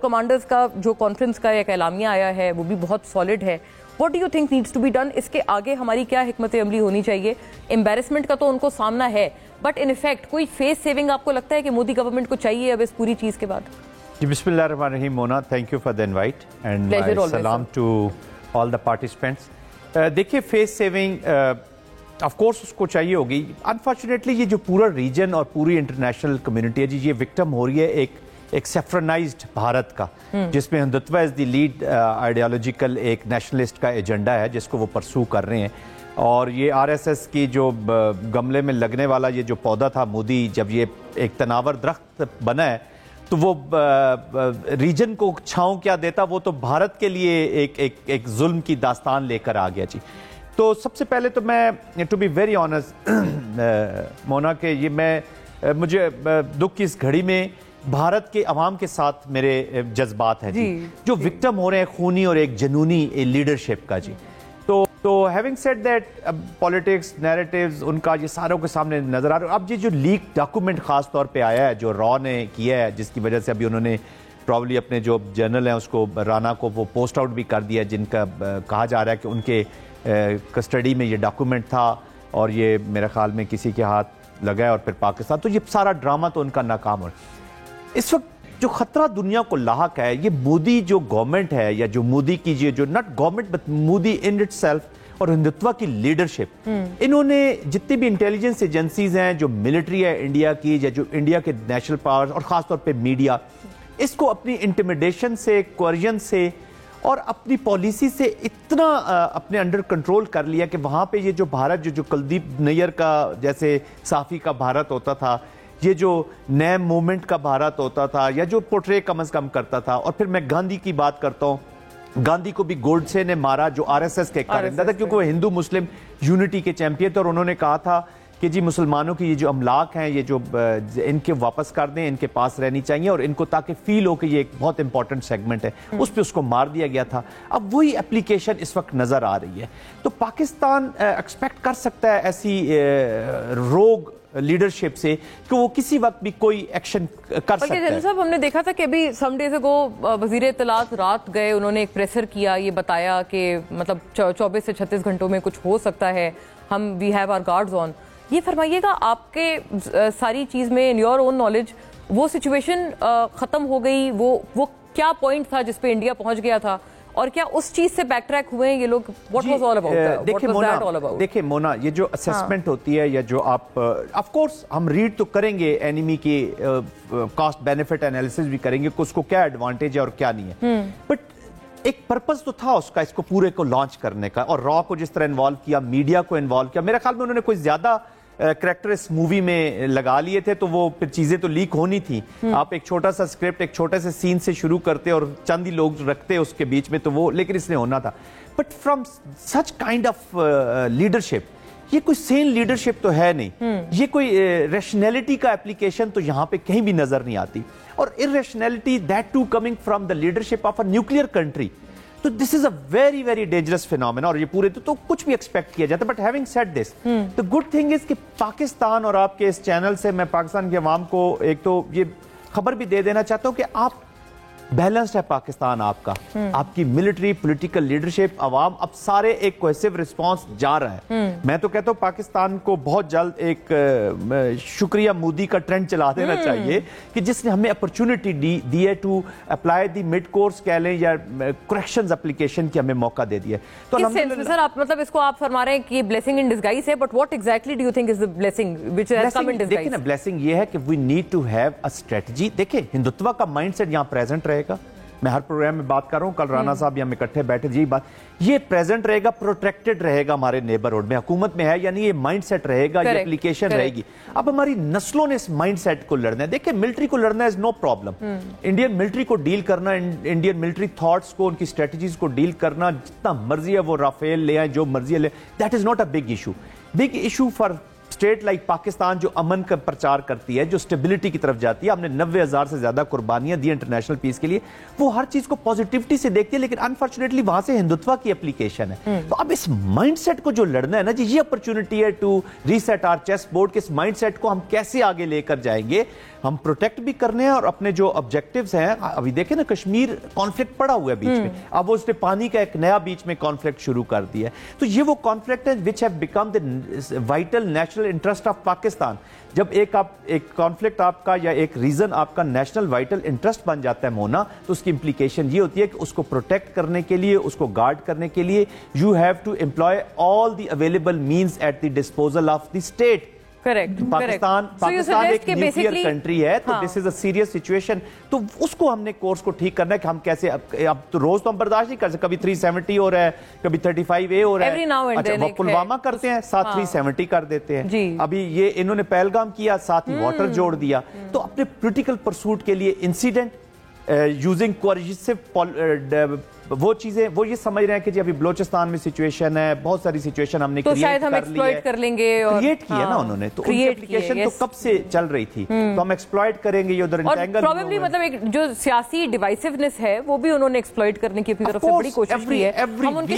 Commanders का जो conference का एक एलामिया आया है वो भी बहुत सॉलिड है. What do you think needs to be done? इसके आगे हमारी क्या हिकमत अमली होनी चाहिए? एम्बेरसमेंट का तो उनको सामना है, बट इन इफेक्ट कोई फेस सेविंग आपको लगता है कि मोदी गवर्नमेंट को चाहिए अब इस पूरी चीज़ के बाद? जी बिस्मिल्लाहिर्रहमानिर्रहीम. Mona, thank you for the invite and my सलाम टू ऑल द पार्टिसिपेंट्स. देखिए, फेस सेविंग ऑफ कोर्स उसको चाहिए होगी. अनफॉर्चुनेटली ये जो पूरा रीजन और पूरी इंटरनेशनल कम्युनिटी है जी, ये विक्टिम हो रही है एक सेफ्रनाइज्ड भारत का, जिसमें Hindutva is the lead ideological एक नेशनलिस्ट का एजेंडा है जिसको वो परसू कर रहे हैं. और ये आरएसएस की जो गमले में लगने वाला ये जो पौधा था मोदी, जब ये एक तनावर दरख्त बना है तो वो रीजन को छांव क्या देता, वो तो भारत के लिए एक जुल्म की दास्तान लेकर आ गया जी. तो सबसे पहले तो मैं to be very honest Mona के मुझे दुख की इस घड़ी में भारत के अवाम के साथ मेरे जज्बात हैं जी, जो विक्टिम हो रहे हैं खूनी और एक जनूनी लीडरशिप का जी. तो having said that, politics narratives उनका ये सारों के सामने नजर आ रहा है. अब ये जो लीक डॉक्यूमेंट खास तौर पे आया है जो रॉ ने किया है, जिसकी वजह से अभी उन्होंने प्रॉब्ली अपने जो जर्नल हैं उसको राना को वो पोस्ट आउट भी कर दिया, जिनका कहा जा रहा है कि उनके कस्टडी में ये डॉक्यूमेंट था और ये मेरे ख्याल में किसी के हाथ लगा है और फिर पाकिस्तान. तो ये सारा ड्रामा तो उनका नाकाम हो. इस वक्त जो खतरा दुनिया को लाहक है, ये मोदी जो गवर्नमेंट है या जो मोदी की जो not government but Modi in itself और हिंदुत्व की लीडरशिप, इन्होंने जितनी भी इंटेलिजेंस एजेंसीज हैं, जो मिलिट्री है इंडिया की या जो इंडिया के नेशनल पावर्स और खासतौर पे मीडिया, इसको अपनी इंटिमिडेशन से, कोर्जन से और अपनी पॉलिसी से इतना अपने अंडर कंट्रोल कर लिया कि वहां पे ये जो भारत जो कुलदीप नैयर का जैसे साफी का भारत होता था, ये जो नए मूवमेंट का भारत होता था या जो पोर्ट्रे कम से कम करता था. और फिर मैं गांधी की बात करता हूँ. गांधी को भी गोडसे ने मारा जो आरएसएस के कारिंदा था, क्योंकि वो हिंदू मुस्लिम यूनिटी के चैंपियन थे और उन्होंने कहा था कि जी मुसलमानों की ये जो अमलाक हैं, ये जो इनके वापस कर दें, इनके पास रहनी चाहिए और इनको ताकि फील हो कि ये एक बहुत इंपॉर्टेंट सेगमेंट है. उस पर उसको मार दिया गया था. अब वही एप्लीकेशन इस वक्त नजर आ रही है. तो पाकिस्तान एक्सपेक्ट कर सकता है ऐसी रोग लीडरशिप से कि वो किसी वक्त भी कोई एक्शन कर सकता है. साहब, हमने देखा था कि अभी सम डेज अगो वजीर इत्तलात रात गए, उन्होंने एक प्रेसर किया, ये बताया कि मतलब 24 से 36 घंटों में कुछ हो सकता है, हम we have our guards on. ये फरमाइएगा, आपके सारी चीज में इन योर ओन नॉलेज वो सिचुएशन खत्म हो गई, वो क्या पॉइंट था जिस पे इंडिया पहुंच गया था और क्या उस चीज से बैक ट्रैक हुए ये लोग? What was all about? देखिए मोना, ये जो असेसमेंट होती है या जो आप ऑफ कोर्स हम रीड तो करेंगे, एनिमी की कॉस्ट बेनिफिट एनालिसिस भी करेंगे कि उसको क्या एडवांटेज है और क्या नहीं है, बट एक पर्पस तो था उसका, इसको पूरे को लॉन्च करने का. और रॉ को जिस तरह इन्वॉल्व किया, मीडिया को इन्वॉल्व किया, मेरे ख्याल में उन्होंने कोई ज्यादा कैरेक्टर इस मूवी में लगा लिए थे तो वो फिर चीजें तो लीक होनी थी. आप एक छोटा सा स्क्रिप्ट एक छोटे से सीन से शुरू करते और चंद ही लोग रखते उसके बीच में, तो वो लेकिन इसने होना था. But from such kind of leadership, ये कोई सेन लीडरशिप तो है नहीं. ये कोई रैशनैलिटी का एप्लीकेशन तो यहाँ पे कहीं भी नजर नहीं आती. और irrationality that to coming from the leadership of a nuclear country. तो this is a very very dangerous phenomena और ये पूरे तो कुछ भी एक्सपेक्ट किया जाता है. But having said this, the good thing is कि पाकिस्तान, और आपके इस चैनल से मैं पाकिस्तान के अवाम को एक तो ये खबर भी दे देना चाहता हूं कि आप बैलेंस्ड है पाकिस्तान आपका, आपकी मिलिट्री पॉलिटिकल लीडरशिप, अवाम, अब सारे एक कोहेसिव रिस्पांस जा रहा है. मैं तो कहता हूं पाकिस्तान को बहुत जल्द एक शुक्रिया मोदी का ट्रेंड चला देना चाहिए कि जिसने हमें अपॉर्चुनिटी दी है to apply the mid course कह लें या करेक्शंस एप्लीकेशन की हमें मौका दे दिया. तो सर आप मतलब इसको आप फरमा रहे हैं कि ब्लेसिंग इन डिसगाइज है, but what exactly do you think is the blessing which has come in disguise? देखिए ना, ब्लेसिंग ये है कि we need to have a strategy. देखिए, हिंदुत्व का माइंडसेट यहां प्रेजेंट रहेगा. मैं हर प्रोग्राम में बात कर रहा हूं, कल राणा साहब हम इकट्ठे बैठे, यही बात, ये प्रेजेंट रहेगा, प्रोटेक्टेड रहेगा हमारे नेबरहुड में, हुकूमत में है यानी ये माइंडसेट रहेगा, ये एप्लीकेशन रहेगी. अब हमारी नस्लों ने इस माइंडसेट को लड़ना है. देखिए, मिलिट्री को लड़ना is no problem. Indian military को डील करना, इंडियन मिलिट्री थॉट्स को, उनकी स्ट्रेटजीज को डील करना, जितना मर्जी है वो राफेल ले आए, जो मर्जी ले, that is not a big issue. Big issue for state like Pakistan जो अमन का प्रचार करती है, जो स्टेबिलिटी की तरफ जाती है, हमने 90,000 से ज्यादा कुर्बानियां दी इंटरनेशनल पीस के लिए, वो हर चीज को पॉजिटिविटी से देखती है, लेकिन अनफॉर्चुनेटली वहां से हिंदुत्व की एप्लीकेशन है। तो अब इस माइंडसेट को जो लड़ना है ना जी, ये अपॉर्चुनिटी है to reset our chess board के इस माइंडसेट को हम कैसे आगे लेकर जाएंगे। हम प्रोटेक्ट भी करने हैं और अपने जो ऑब्जेक्टिव्स हैं, अभी देखें ना कश्मीर कॉन्फ्लिक्ट पड़ा हुआ है बीच में, अब वो उसने पानी का एक नया बीच में कॉन्फ्लिक्ट शुरू कर दिया है। तो ये वो कॉन्फ्लिक्ट है which have become the vital national interest of Pakistan. जब एक कॉन्फ्लिक्ट आपका या एक रीजन आपका नेशनल वाइटल इंटरेस्ट बन जाता है मोना, तो उसकी इंप्लीकेशन ये होती है कि उसको प्रोटेक्ट करने के लिए, उसको गार्ड करने के लिए you have to employ all the available means at the disposal of the state. Correct. Pakistan एक न्यूक्लियर कंट्री है, तो this is a serious situation. तो उसको हमने कोर्स को ठीक करना है कि हम कैसे, अब तो रोज तो हम बर्दाश्त नहीं कर सकते, कभी 370 हो रहा है, कभी 35A हो रहा है। अच्छा, वो पुलवामा करते हैं, साथ 370 कर देते हैं। अभी ये इन्होंने पहलगाम किया, साथ ही वाटर जोड़ दिया। तो अपने पॉलिटिकल परसूट के लिए इंसिडेंट यूजिंग कोएर्सिव वो चीजें, वो ये समझ रहे हैं कि जी अभी बलोचिस्तान में सिचुएशन है, बहुत सारी सिचुएशन हमने तो शायद हम एक्सप्लॉइट कर लेंगे, और क्रिएट किया ना उन्होंने, तो उनकी एप्लीकेशन तो कब से चल रही थी, तो हम एक्सप्लॉइट करेंगे ये उधर एंटेंगल। प्रोबेबली मतलब एक जो सियासी डिवाइसिवनेस है वो भी उन्होंने एक्सप्लॉइट करने की अपनी तरफ से बड़ी कोशिश की है। हम उनके